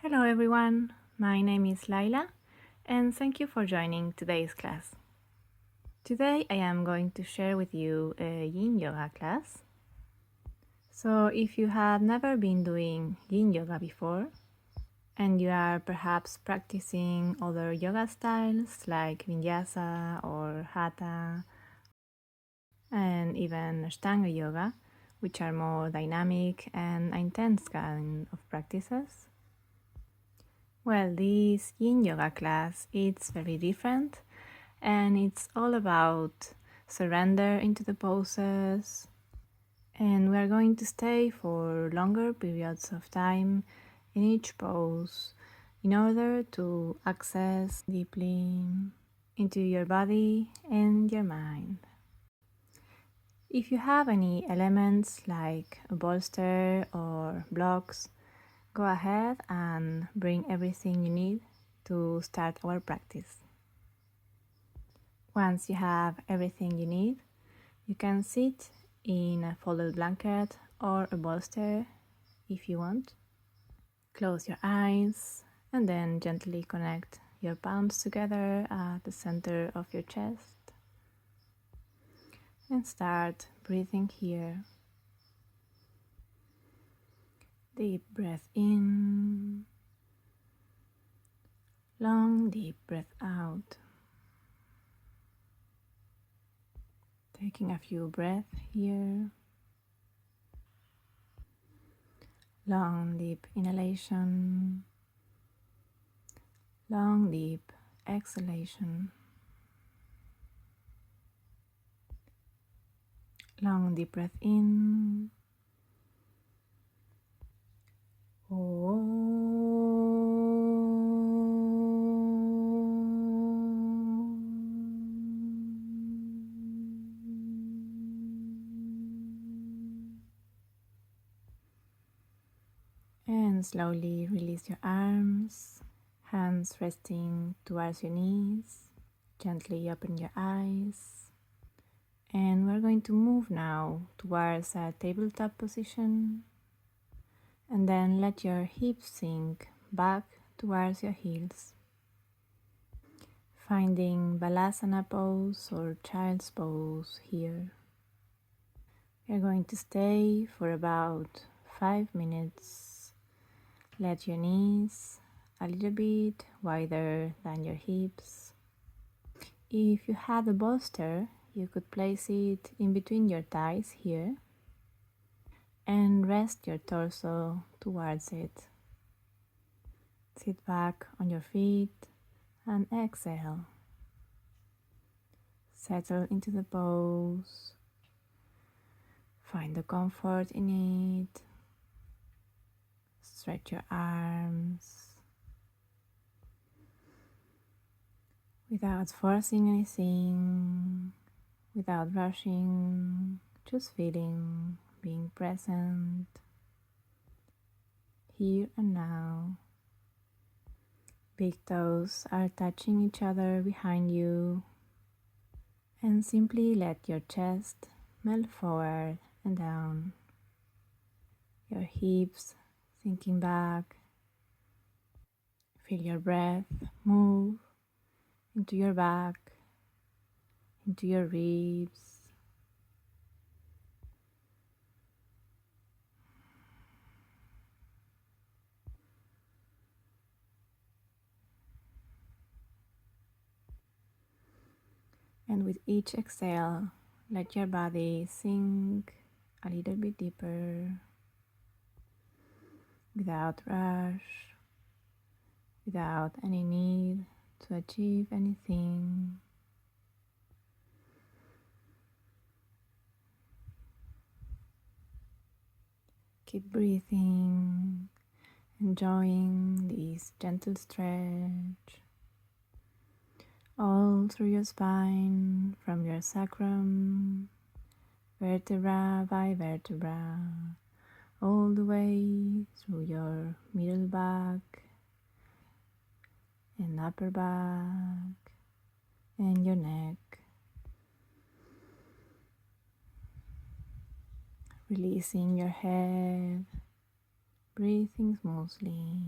Hello everyone, my name is Laila and thank you for joining today's class. Today I am going to share with you a Yin Yoga class. So if you have never been doing Yin Yoga before and you are perhaps practicing other yoga styles like Vinyasa or Hatha and even Ashtanga Yoga, which are more dynamic and intense kind of practices, well, this Yin Yoga class is very different and it's all about surrender into the poses, and we are going to stay for longer periods of time in each pose in order to access deeply into your body and your mind. If you have any elements like a bolster or blocks, go ahead and bring everything you need to start our practice. Once you have everything you need, you can sit in a folded blanket or a bolster if you want. Close your eyes and then gently connect your palms together at the center of your chest and start breathing here. Deep breath in, long deep breath out. Taking a few breaths here. Long deep inhalation, long deep exhalation. Long deep breath in. And slowly release your arms, hands resting towards your knees. Gently open your eyes. And we're going to move now towards a tabletop position. And then let your hips sink back towards your heels. Finding Balasana pose or Child's pose here. You're going to stay for about 5 minutes. Let your knees a little bit wider than your hips. If you had a bolster, you could place it in between your thighs here and rest your torso towards it. Sit back on your feet and exhale. Settle into the pose. Find the comfort in it. Stretch your arms without forcing anything, without rushing, just feeling, being present, here and now. Big toes are touching each other behind you, and simply let your chest melt forward and down. Your hips sinking back. Feel your breath move into your back, into your ribs. And with each exhale, let your body sink a little bit deeper without rush, without any need to achieve anything. Keep breathing, enjoying this gentle stretch all through your spine, from your sacrum, vertebra by vertebra, all the way through your middle back and upper back and your neck. Releasing your head, breathing smoothly.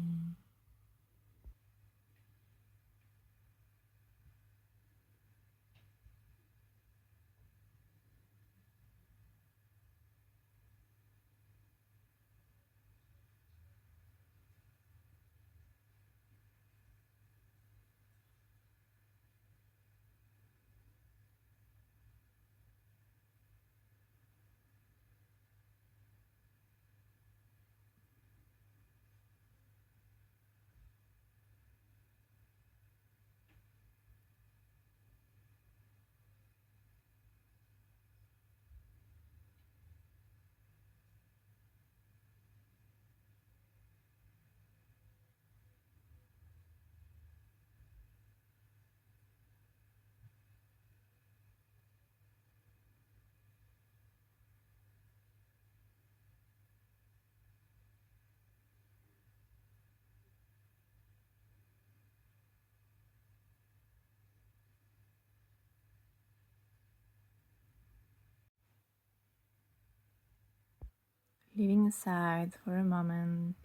leaving aside for a moment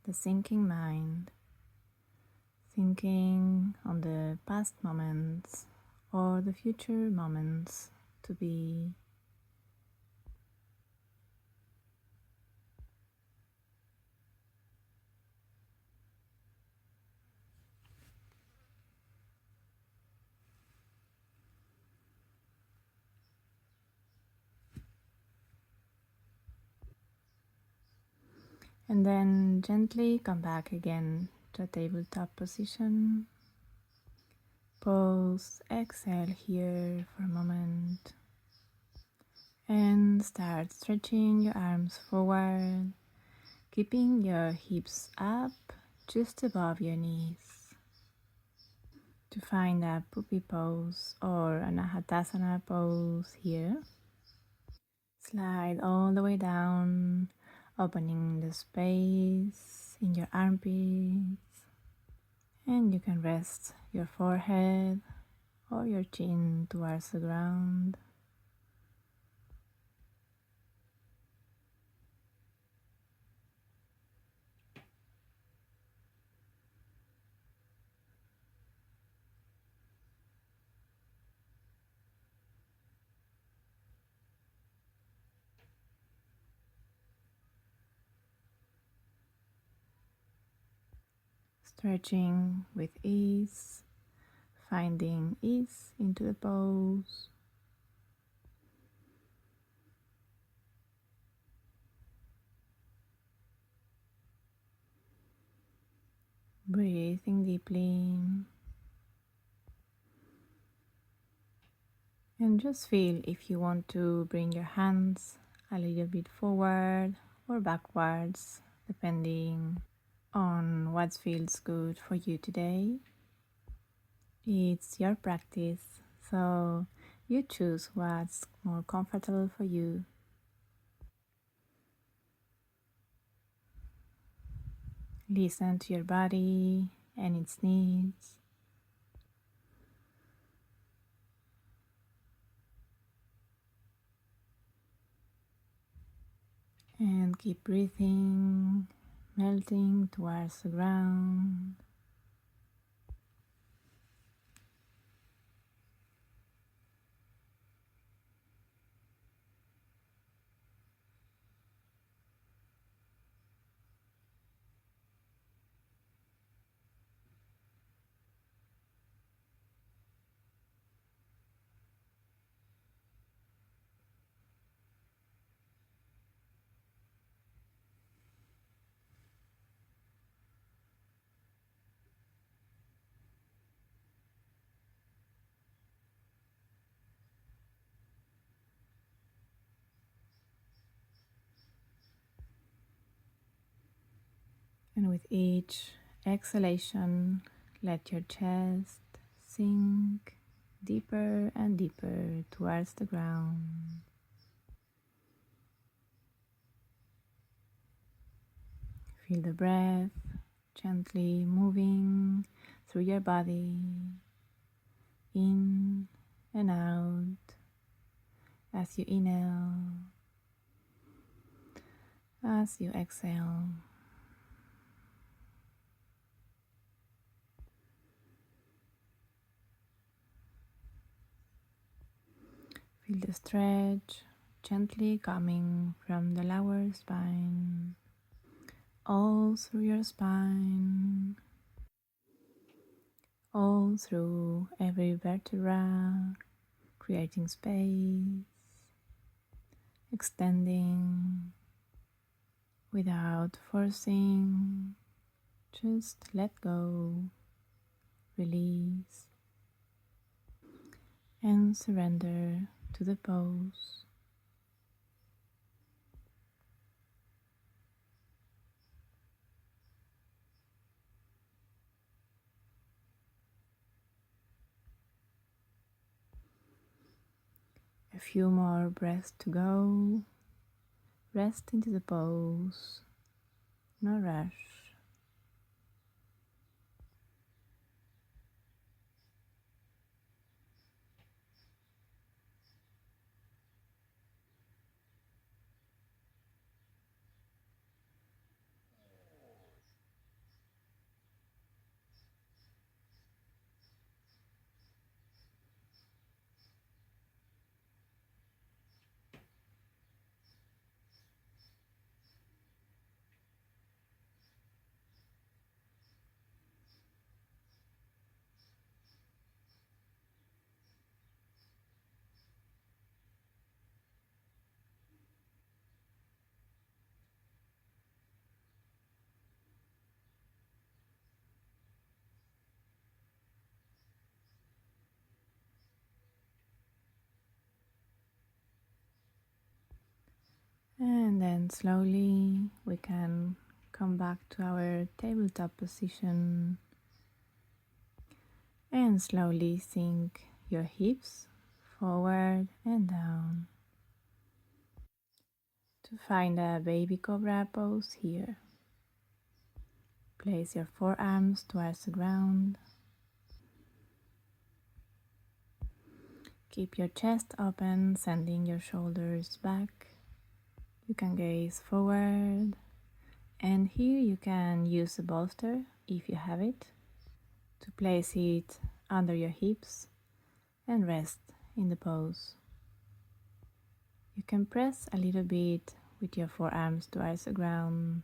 the sinking mind, thinking on the past moments or the future moments to be. And then gently come back again to a tabletop position. Pause, exhale here for a moment, and start stretching your arms forward, keeping your hips up just above your knees. To find a puppy pose or an Anahatasana pose here, slide all the way down, opening the space in your armpits, and you can rest your forehead or your chin towards the ground. Stretching with ease, finding ease into the pose. Breathing deeply. And just feel if you want to bring your hands a little bit forward or backwards, depending on what feels good for you today. It's your practice, so you choose what's more comfortable for you. Listen to your body and its needs. And keep breathing, melting towards the ground. And with each exhalation, let your chest sink deeper and deeper towards the ground. Feel the breath gently moving through your body, in and out, as you inhale, as you exhale. Feel the stretch gently coming from the lower spine, all through your spine, all through every vertebra, creating space, extending without forcing. Just let go, release, and surrender to the pose. A few more breaths to go. Rest into the pose, no rush. And then slowly we can come back to our tabletop position and slowly sink your hips forward and down to find a baby cobra pose here. Place your forearms towards the ground. Keep your chest open, sending your shoulders back. You can gaze forward, and here you can use a bolster if you have it to place it under your hips and rest in the pose. You can press a little bit with your forearms towards the ground,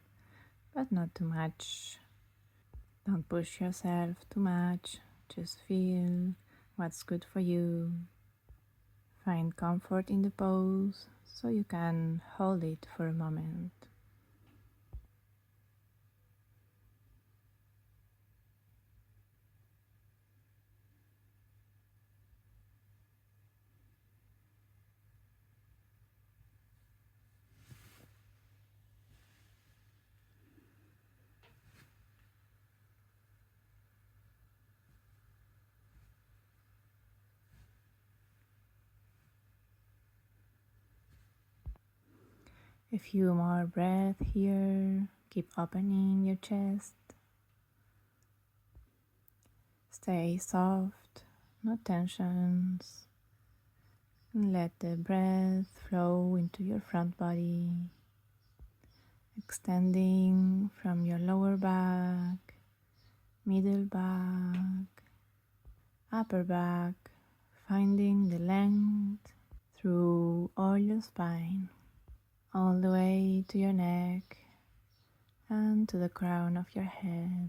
but not too much. Don't push yourself too much, just feel what's good for you. Find comfort in the pose so you can hold it for a moment. A few more breaths here. Keep opening your chest. Stay soft, no tensions. And let the breath flow into your front body, extending from your lower back, middle back, upper back, finding the length through all your spine, all the way to your neck and to the crown of your head.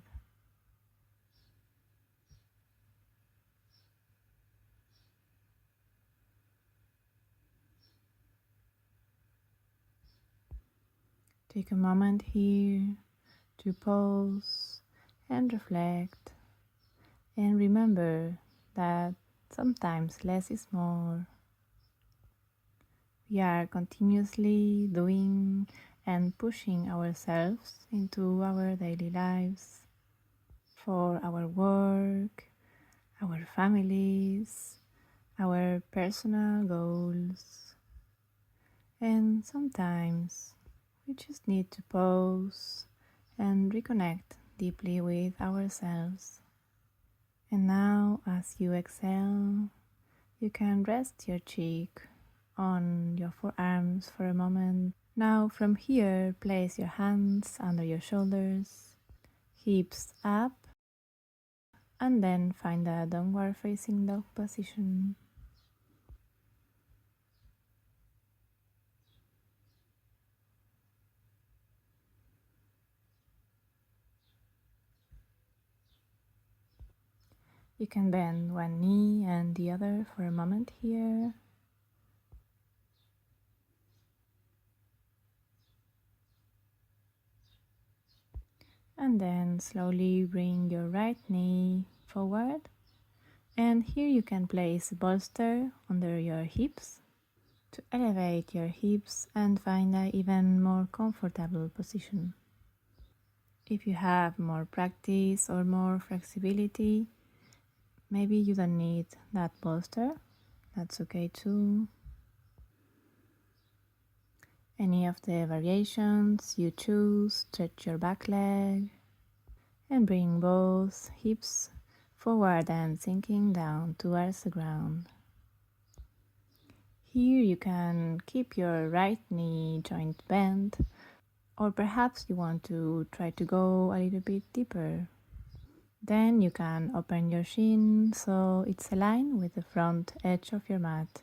Take a moment here to pause and reflect, and remember that sometimes less is more. We are continuously doing and pushing ourselves into our daily lives for our work, our families, our personal goals. And sometimes we just need to pause and reconnect deeply with ourselves. And now, as you exhale, you can rest your cheek on your forearms for a moment. Now, from here, place your hands under your shoulders, hips up, and then find a downward facing dog position. You can bend one knee and the other for a moment here. And then slowly bring your right knee forward. And here you can place a bolster under your hips to elevate your hips and find an even more comfortable position. If you have more practice or more flexibility, maybe you don't need that bolster. That's okay too. Any of the variations you choose, stretch your back leg and bring both hips forward and sinking down towards the ground. Here you can keep your right knee joint bent, or perhaps you want to try to go a little bit deeper. Then you can open your shin so it's aligned with the front edge of your mat.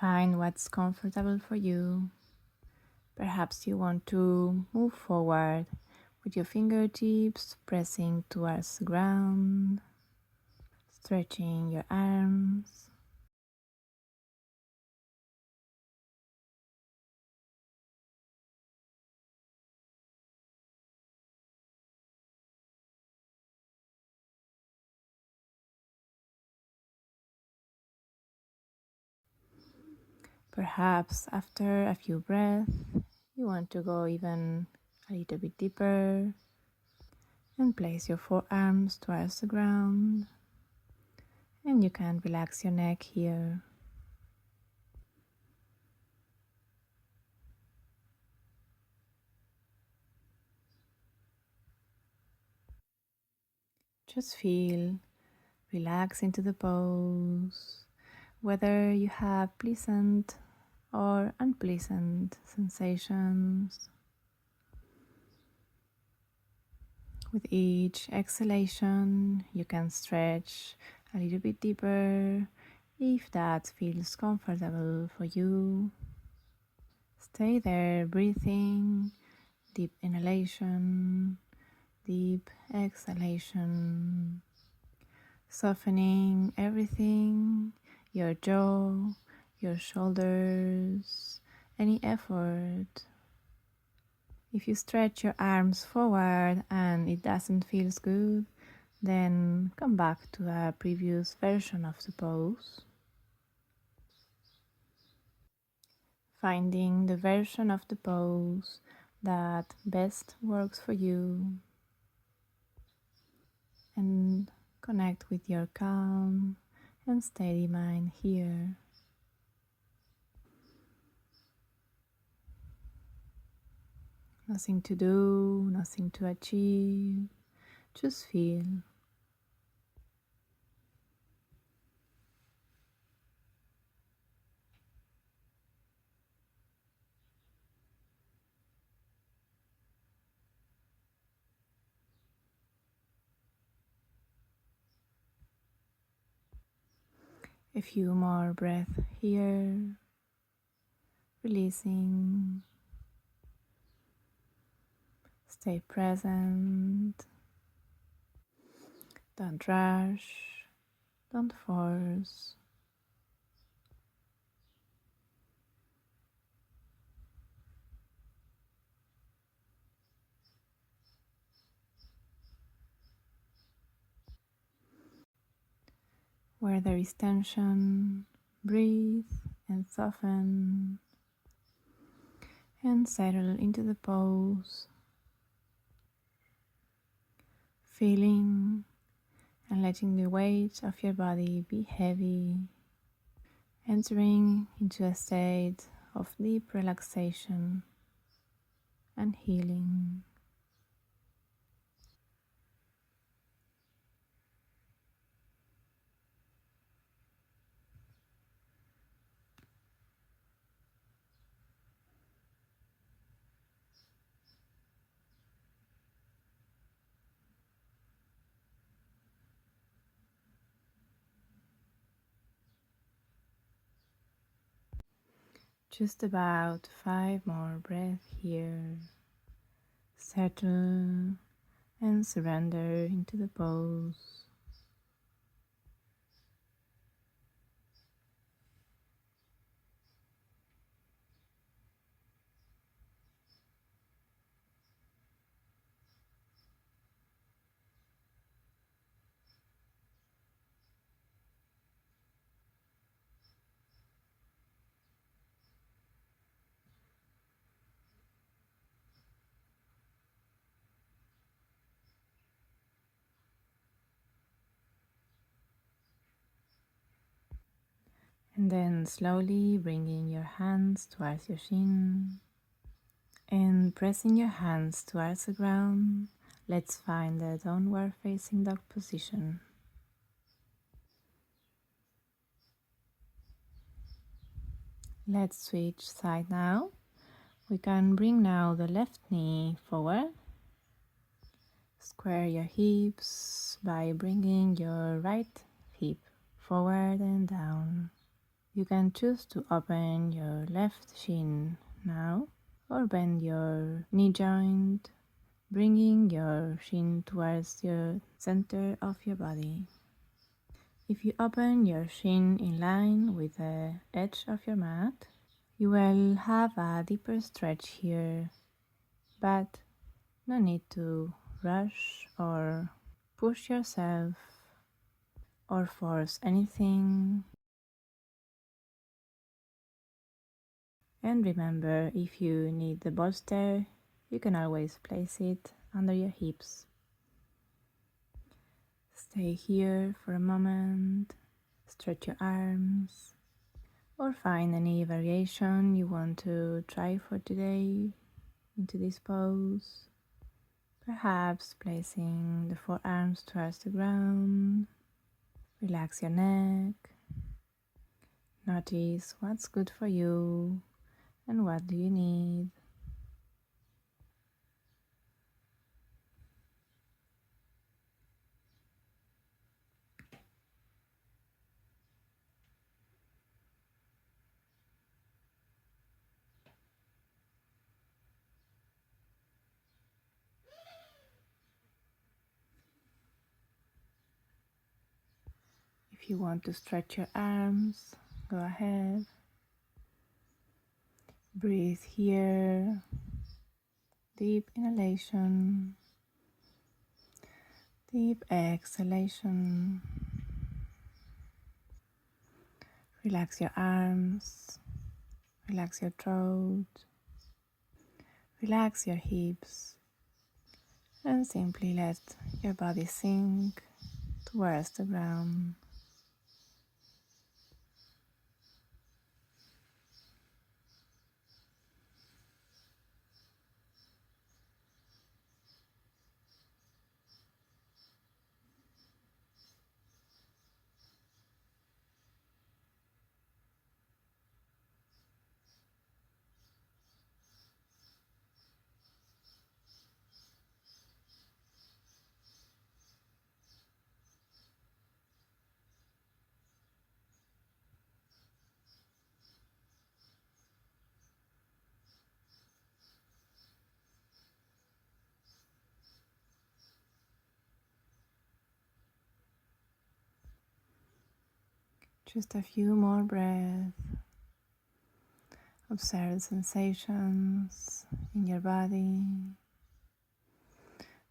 Find what's comfortable for you. Perhaps you want to move forward with your fingertips pressing towards the ground. stretching your arms. Perhaps after a few breaths, you want to go even a little bit deeper and place your forearms towards the ground. And you can relax your neck here. Just feel, relax into the pose, whether you have pleasant or unpleasant sensations. With each exhalation, you can stretch a little bit deeper if that feels comfortable for you. Stay there breathing, deep inhalation, deep exhalation, softening everything, your jaw, your shoulders, any effort. If you stretch your arms forward and it doesn't feel good, then come back to a previous version of the pose. Finding the version of the pose that best works for you and connect with your calm and steady mind here. Nothing to do, nothing to achieve, just feel. A few more breaths here, releasing. Stay present. Don't rush. Don't force. Where there is tension, breathe and soften and settle into the pose, feeling and letting the weight of your body be heavy, entering into a state of deep relaxation and healing. Just about 5 more breaths here. Settle and surrender into the pose. And then slowly bringing your hands towards your shin and pressing your hands towards the ground, let's find the downward facing dog position. Let's switch side now. We can bring now the left knee forward. Square your hips by bringing your right hip forward and down. You can choose to open your left shin now or bend your knee joint, bringing your shin towards your center of your body. If you open your shin in line with the edge of your mat, you will have a deeper stretch here, but no need to rush or push yourself or force anything. And remember, if you need the bolster, you can always place it under your hips. Stay here for a moment, stretch your arms, or find any variation you want to try for today into this pose. Perhaps placing the forearms towards the ground. Relax your neck. Notice what's good for you and what do you need. If you want to stretch your arms, go ahead. Breathe here. Deep inhalation. Deep exhalation. Relax your arms. Relax your throat. Relax your hips. And simply let your body sink towards the ground. Just a few more breaths. Observe sensations in your body,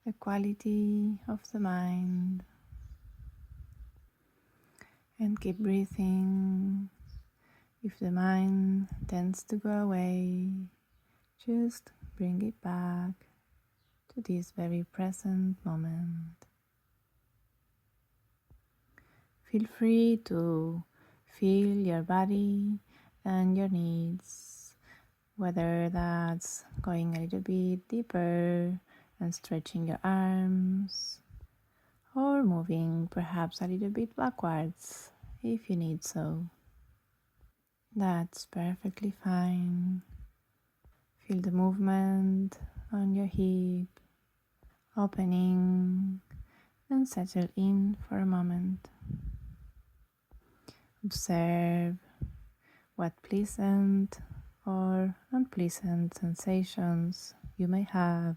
the quality of the mind, and keep breathing. If the mind tends to go away, just bring it back to this very present moment. Feel free to feel your body and your needs, whether that's going a little bit deeper and stretching your arms, or moving perhaps a little bit backwards if you need so. That's perfectly fine. Feel the movement on your hip, opening and settle in for a moment. Observe what pleasant or unpleasant sensations you may have.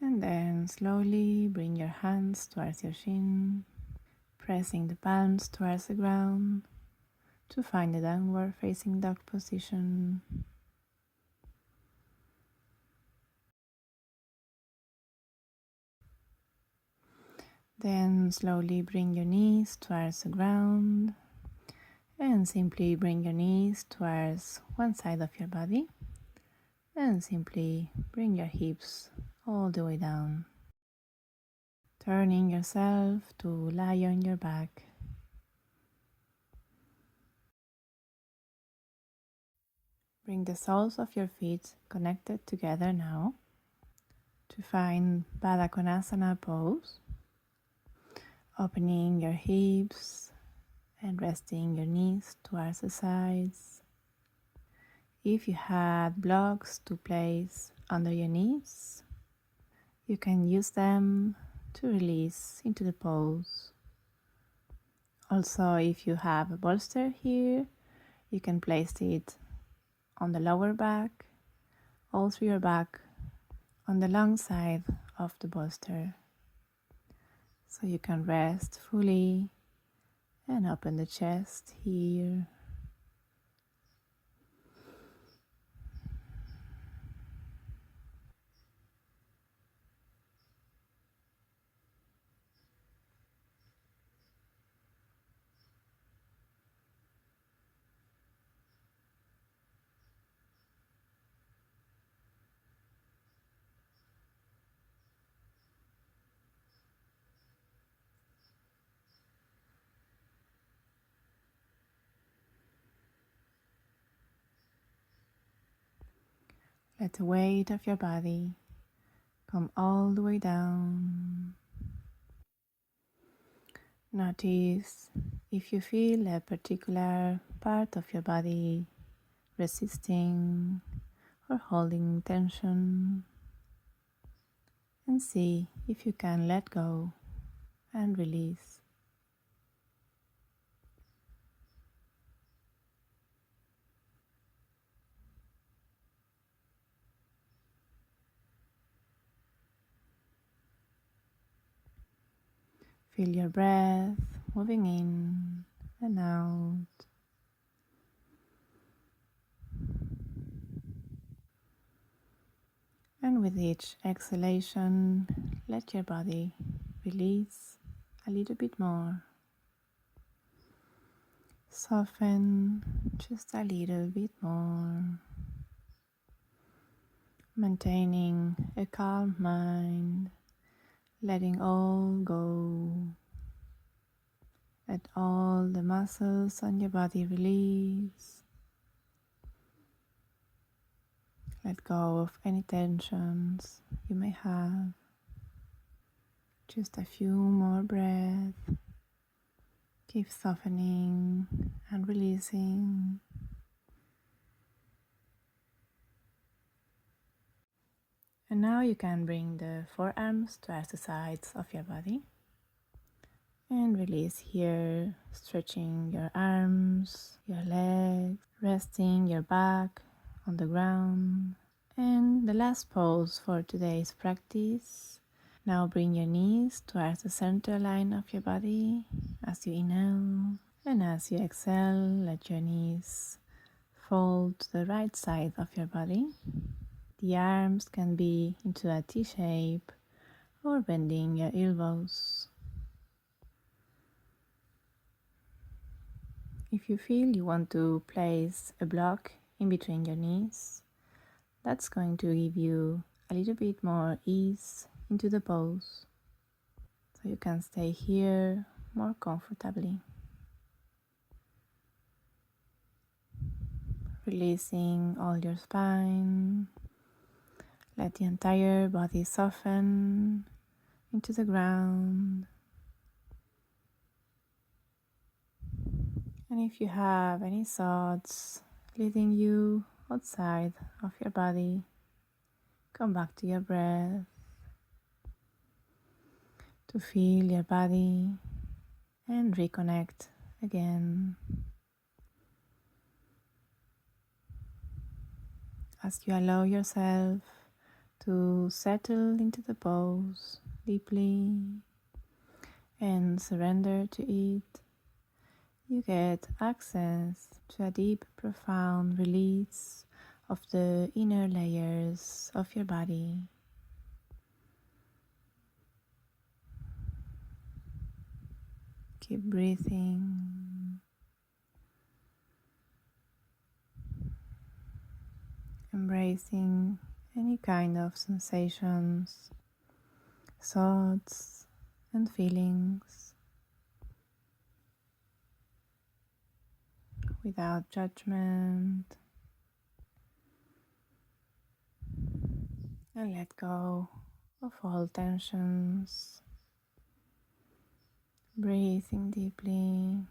And then slowly bring your hands towards your shin, pressing the palms towards the ground to find the downward facing dog position. Then slowly bring your knees towards the ground and simply bring your knees towards one side of your body and simply bring your hips all the way down, turning yourself to lie on your back. Bring the soles of your feet connected together now to find Baddha Konasana pose, opening your hips and resting your knees towards the sides. If you had blocks to place under your knees, you can use them to release into the pose. Also, if you have a bolster here, you can place it on the lower back, all through your back, on the long side of the bolster. So you can rest fully and open the chest here. Let the weight of your body come all the way down. Notice if you feel a particular part of your body resisting or holding tension, and see if you can let go and release. Feel your breath moving in and out. And with each exhalation, let your body release a little bit more. Soften just a little bit more. Maintaining a calm mind, letting all go. Let all the muscles on your body release. Let go of any tensions you may have. Just a few more breaths. Keep softening and releasing. And now you can bring the forearms towards the sides of your body. And release here, stretching your arms, your legs, resting your back on the ground. And the last pose for today's practice. Now bring your knees towards the center line of your body as you inhale. And as you exhale, let your knees fold to the right side of your body. The arms can be into a T shape or bending your elbows. If you feel you want to place a block in between your knees, that's going to give you a little bit more ease into the pose, so you can stay here more comfortably. Releasing all your spine. Let the entire body soften into the ground. And if you have any thoughts leading you outside of your body, come back to your breath to feel your body and reconnect again. As you allow yourself to settle into the pose deeply and surrender to it, you get access to a deep, profound release of the inner layers of your body. Keep breathing, embracing any kind of sensations, thoughts, and feelings without judgment, and let go of all tensions. Breathing deeply.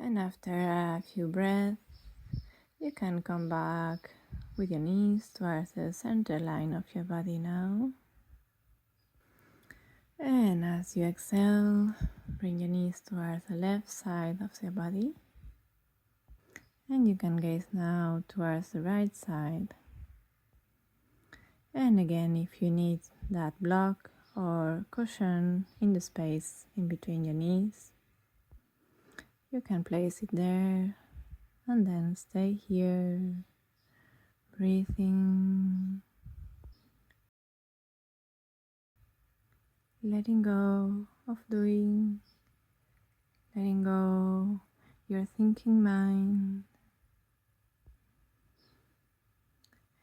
And after a few breaths, you can come back with your knees towards the center line of your body now. And as you exhale, bring your knees towards the left side of your body. And you can gaze now towards the right side. And again, if you need that block or cushion in the space in between your knees, you can place it there and then stay here, breathing, letting go of doing, letting go your thinking mind,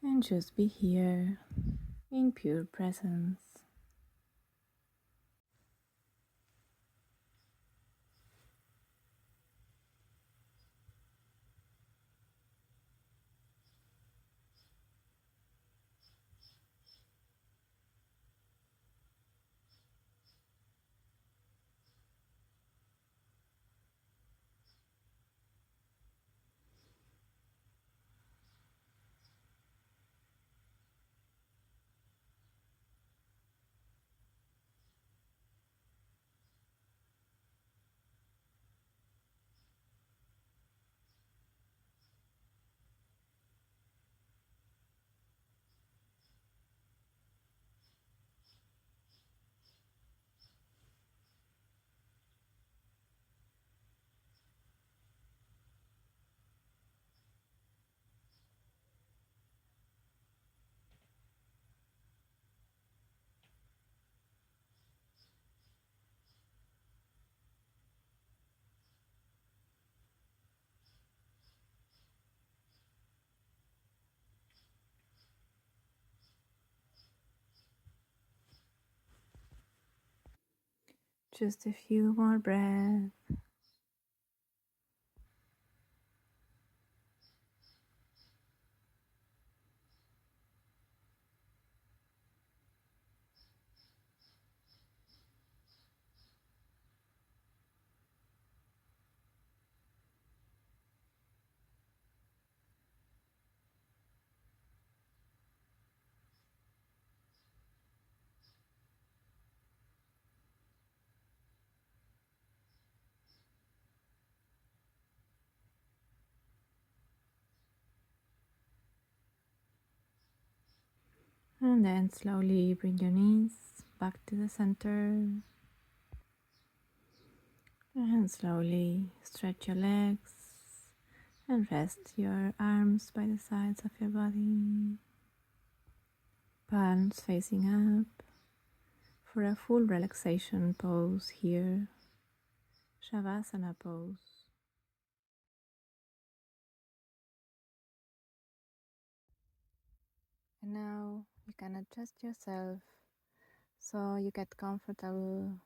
and just be here in pure presence. Just a few more breaths. And then slowly bring your knees back to the center. And slowly stretch your legs and rest your arms by the sides of your body. Palms facing up for a full relaxation pose here. Shavasana pose. And now you can adjust yourself so you get comfortable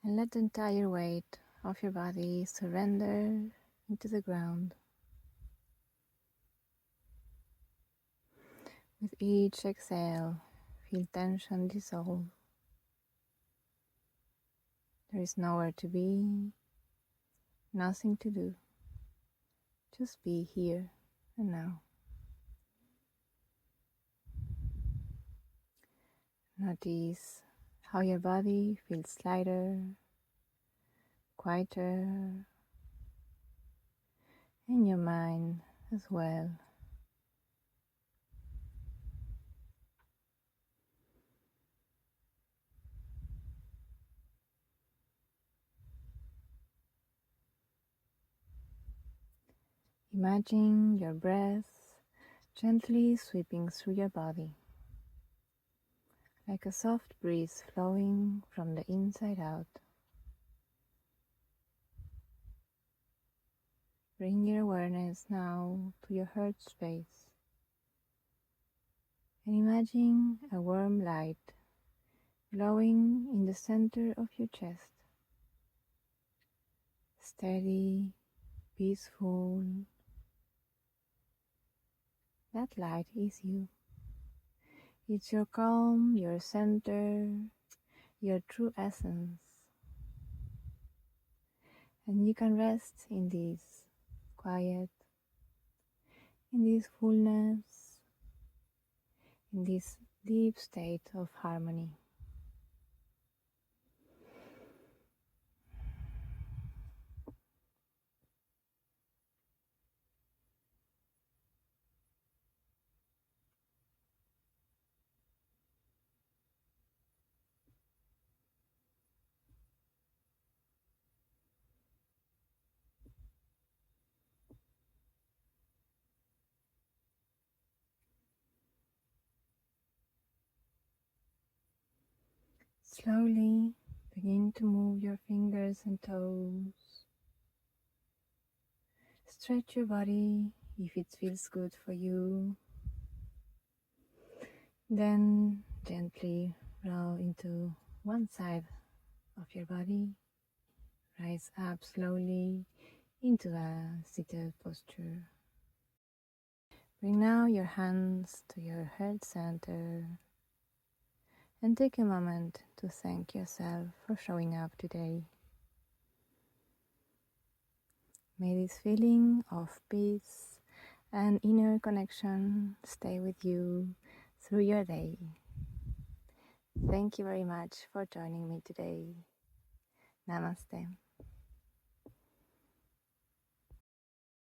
and let the entire weight of your body surrender into the ground. With each exhale, feel tension dissolve. There is nowhere to be, nothing to do. Just be here and now. Notice how your body feels lighter, quieter, and your mind as well. Imagine your breath gently sweeping through your body, like a soft breeze flowing from the inside out. Bring your awareness now to your heart space and imagine a warm light glowing in the center of your chest. Steady, peaceful. That light is you. It's your calm, your center, your true essence. And you can rest in this quiet, in this fullness, in this deep state of harmony. Slowly begin to move your fingers and toes. Stretch your body if it feels good for you. Then gently roll into one side of your body. Rise up slowly into a seated posture. Bring now your hands to your heart center and take a moment to thank yourself for showing up today. May this feeling of peace and inner connection stay with you through your day. Thank you very much for joining me today. Namaste.